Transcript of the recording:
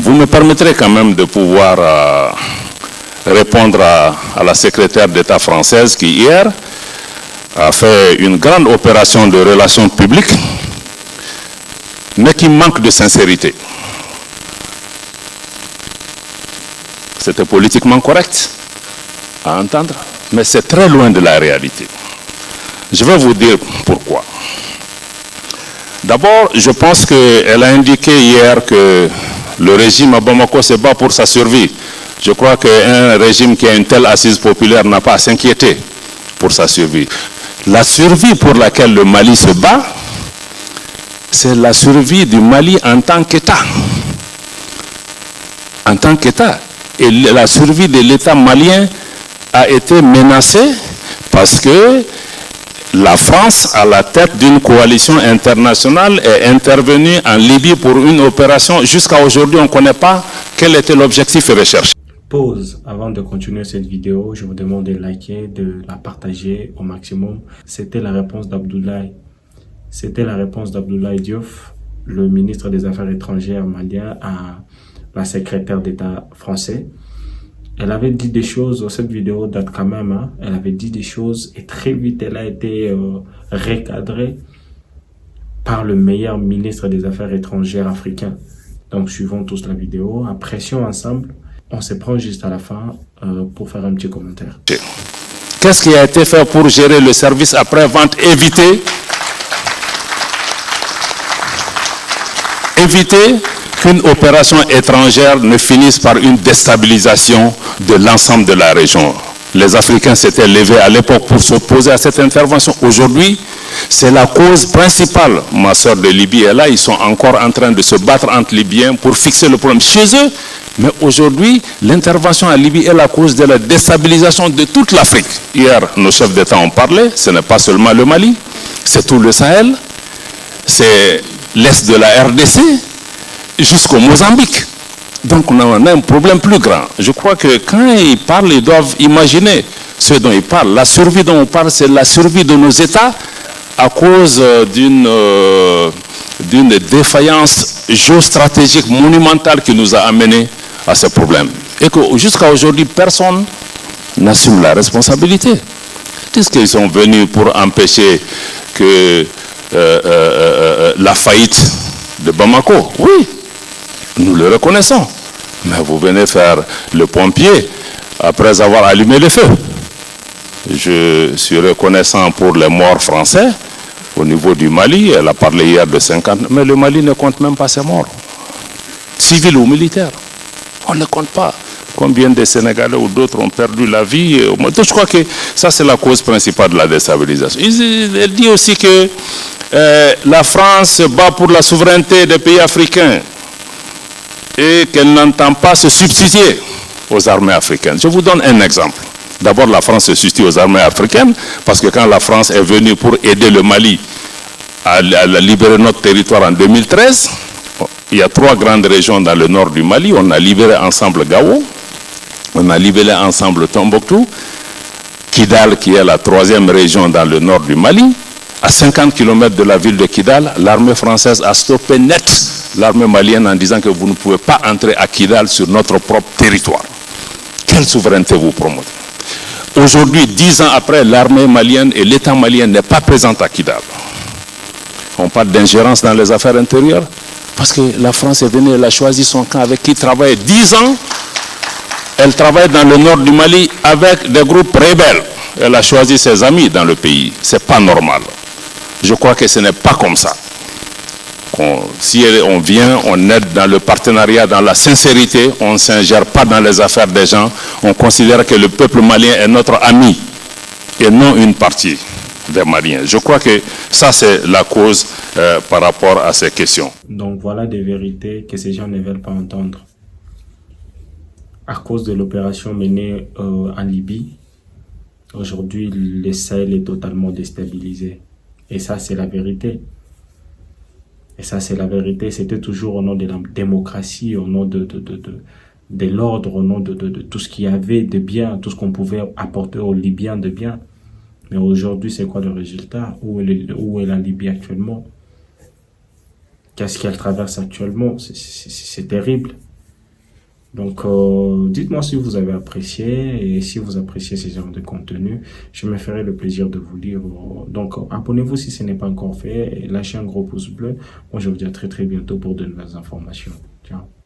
vous me permettrez quand même de pouvoir répondre à la secrétaire d'État française qui hier a fait une grande opération de relations publiques, mais qui manque de sincérité. C'était politiquement correct à entendre, mais c'est très loin de la réalité. Je vais vous dire pourquoi. D'abord, je pense qu'elle a indiqué hier que le régime à Bamako se bat pour sa survie. Je crois qu'un régime qui a une telle assise populaire n'a pas à s'inquiéter pour sa survie. La survie pour laquelle le Mali se bat, c'est la survie du Mali en tant qu'État. En tant qu'État. Et la survie de l'État malien a été menacée parce que la France, à la tête d'une coalition internationale, est intervenue en Libye pour une opération. Jusqu'à aujourd'hui, on ne connaît pas quel était l'objectif recherché. Pause. Avant de continuer cette vidéo, je vous demande de liker, de la partager au maximum. C'était la réponse d'Abdoulaye. C'était la réponse d'Abdoulaye Diouf, le ministre des Affaires étrangères malien, à la secrétaire d'État français. Elle avait dit des choses, cette vidéo date quand même, hein, elle avait dit des choses et très vite elle a été recadrée par le meilleur ministre des Affaires étrangères africain. Donc suivons tous la vidéo, apprécions ensemble, on se prend juste à la fin pour faire un petit commentaire. Qu'est-ce qui a été fait pour gérer le service après-vente? Éviter qu'une opération étrangère ne finisse par une déstabilisation de l'ensemble de la région. Les Africains s'étaient levés à l'époque pour s'opposer à cette intervention. Aujourd'hui, c'est la cause principale. Ma soeur de Libye est là, ils sont encore en train de se battre entre Libyens pour fixer le problème chez eux. Mais aujourd'hui, l'intervention en Libye est la cause de la déstabilisation de toute l'Afrique. Hier, nos chefs d'État ont parlé, ce n'est pas seulement le Mali, c'est tout le Sahel, c'est l'Est de la RDC, jusqu'au Mozambique. Donc on a un problème plus grand. Je crois que quand ils parlent, ils doivent imaginer ce dont ils parlent. La survie dont on parle, c'est la survie de nos États à cause d'une défaillance géostratégique monumentale qui nous a amenés à ce problème. Et que jusqu'à aujourd'hui, personne n'assume la responsabilité. Est-ce qu'ils sont venus pour empêcher que la faillite de Bamako? Oui. Nous le reconnaissons. Mais vous venez faire le pompier après avoir allumé le feu. Je suis reconnaissant pour les morts français au niveau du Mali. Elle a parlé hier de 50. Mais le Mali ne compte même pas ses morts. Civils ou militaires. On ne compte pas. Combien de Sénégalais ou d'autres ont perdu la vie? Je crois que ça, c'est la cause principale de la déstabilisation. Elle dit aussi que la France se bat pour la souveraineté des pays africains et qu'elle n'entend pas se substituer aux armées africaines. Je vous donne un exemple. D'abord, la France se substitue aux armées africaines parce que quand la France est venue pour aider le Mali à libérer notre territoire en 2013, il y a 3 grandes régions dans le nord du Mali. On a libéré ensemble Gao, on a libéré ensemble Tombouctou, Kidal qui est la 3e région dans le nord du Mali. À 50 km de la ville de Kidal, l'armée française a stoppé net l'armée malienne en disant que vous ne pouvez pas entrer à Kidal sur notre propre territoire. Quelle souveraineté vous promouvez? Aujourd'hui, 10 ans après, l'armée malienne et l'État malien n'est pas présent à Kidal. On parle d'ingérence dans les affaires intérieures parce que la France est venue, elle a choisi son camp avec qui il travaille 10 ans. Elle travaille dans le nord du Mali avec des groupes rebelles. Elle a choisi ses amis dans le pays. Ce n'est pas normal. Je crois que ce n'est pas comme ça. Si on vient, on aide dans le partenariat, dans la sincérité, on ne s'ingère pas dans les affaires des gens. On considère que le peuple malien est notre ami et non une partie des Maliens. Je crois que ça, c'est la cause par rapport à ces questions. Donc voilà des vérités que ces gens ne veulent pas entendre. À cause de l'opération menée en Libye, aujourd'hui, le Sahel est totalement déstabilisé. Et ça, c'est la vérité. Et ça, c'est la vérité. C'était toujours au nom de la démocratie, au nom de l'ordre, au nom de tout ce qu'il y avait de bien, tout ce qu'on pouvait apporter aux Libyens de bien. Mais aujourd'hui, c'est quoi le résultat? Où est la Libye actuellement? Qu'est-ce qu'elle traverse actuellement? C'est terrible. Donc, dites-moi si vous avez apprécié et si vous appréciez ce genre de contenu, je me ferai le plaisir de vous lire. Donc, abonnez-vous si ce n'est pas encore fait et lâchez un gros pouce bleu. Moi, je vous dis à très très bientôt pour de nouvelles informations. Ciao.